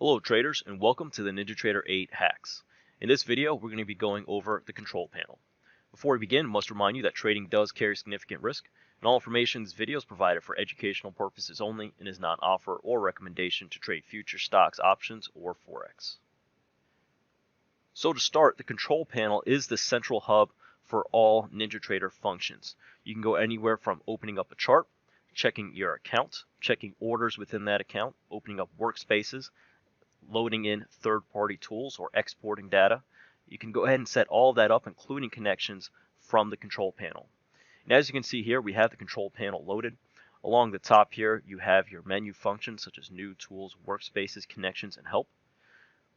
Hello traders and welcome to the NinjaTrader 8 hacks. In this video we're going to be going over the control panel. Before we begin, I must remind you that trading does carry significant risk, and all information in this video is provided for educational purposes only and is not an offer or recommendation to trade future stocks, options, or forex. So to start, the control panel is the central hub for all NinjaTrader functions. You can go anywhere from opening up a chart, checking your account, checking orders within that account, opening up workspaces, loading in third-party tools or exporting data. You can go ahead and set all of that up, including connections from the control panel. And as you can see here, we have the control panel loaded. Along the top here, you have your menu functions such as new tools, workspaces, connections, and help.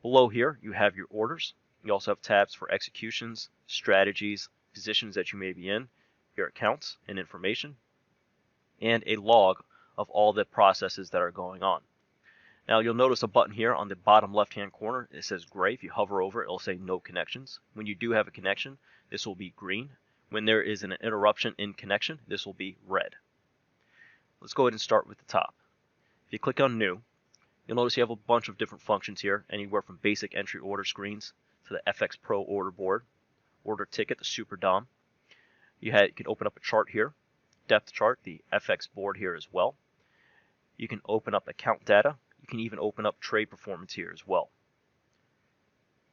Below here, you have your orders. You also have tabs for executions, strategies, positions that you may be in, your accounts and information, and a log of all the processes that are going on. Now you'll notice a button here on the bottom left hand corner. It says gray. If you hover over it, it'll say no connections. When you do have a connection, this will be green. When there is an interruption in connection, this will be red. Let's go ahead and start with the top. If you click on new, you'll notice you have a bunch of different functions here, anywhere from basic entry order screens to the FX Pro order board, order ticket, the Super DOM. You can open up a chart here, depth chart, the FX board here as well. You can open up account data. You can even open up trade performance here as well.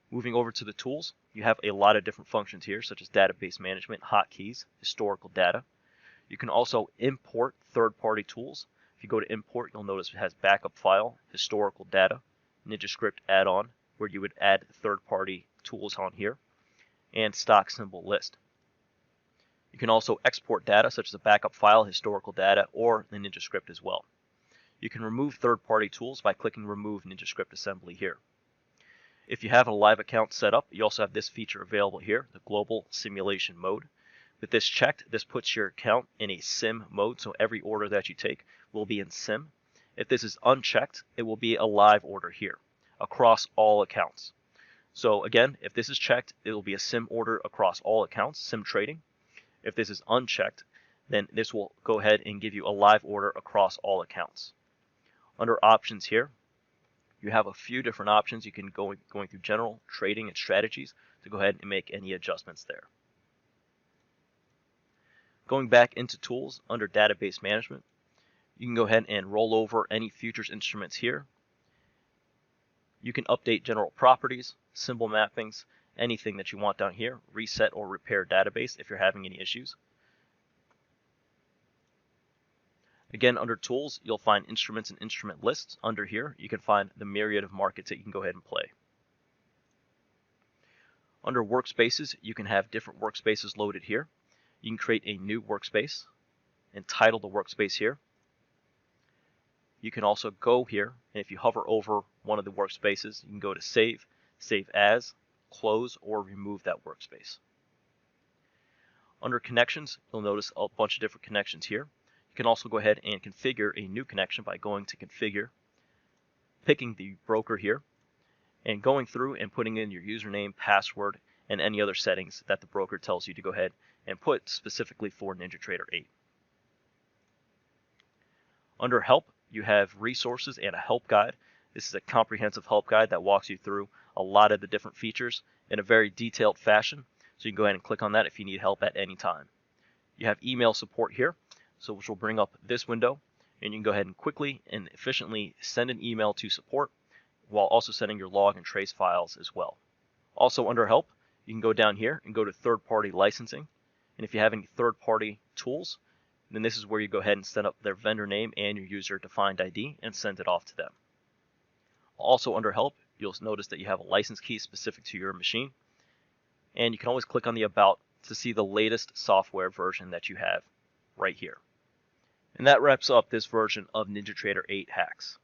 Moving over to the tools, you have a lot of different functions here, such as database management, hotkeys, historical data. You can also import third-party tools. If you go to import, you'll notice it has backup file, historical data, NinjaScript add-on, where you would add third-party tools on here, and stock symbol list. You can also export data, such as a backup file, historical data, or the NinjaScript as well. You can remove third-party tools by clicking Remove NinjaScript Assembly here. If you have a live account set up, you also have this feature available here, the Global Simulation Mode. With this checked, this puts your account in a sim mode, so every order that you take will be in sim. If this is unchecked, it will be a live order here, across all accounts. So again, if this is checked, it will be a sim order across all accounts, sim trading. If this is unchecked, then this will go ahead and give you a live order across all accounts. Under options here, you have a few different options. You can going through general, trading, and strategies to go ahead and make any adjustments there. Going back into tools under database management, you can go ahead and roll over any futures instruments here. You can update general properties, symbol mappings, anything that you want down here, reset or repair database if you're having any issues. Again, under Tools, you'll find Instruments and Instrument Lists. Under here, you can find the myriad of markets that you can go ahead and play. Under Workspaces, you can have different workspaces loaded here. You can create a new workspace and title the workspace here. You can also go here, and if you hover over one of the workspaces, you can go to Save, Save As, Close, or remove that workspace. Under Connections, you'll notice a bunch of different connections here. You can also go ahead and configure a new connection by going to Configure, picking the broker here, and going through and putting in your username, password, and any other settings that the broker tells you to go ahead and put specifically for NinjaTrader 8. Under Help, you have resources and a help guide. This is a comprehensive help guide that walks you through a lot of the different features in a very detailed fashion, so you can go ahead and click on that if you need help at any time. You have email support here, so which will bring up this window, and you can go ahead and quickly and efficiently send an email to support while also sending your log and trace files as well. Also under Help, you can go down here and go to third-party licensing, and if you have any third-party tools, then this is where you go ahead and set up their vendor name and your user-defined ID and send it off to them. Also under Help, you'll notice that you have a license key specific to your machine, and you can always click on the About to see the latest software version that you have right here. And that wraps up this version of NinjaTrader 8 hacks.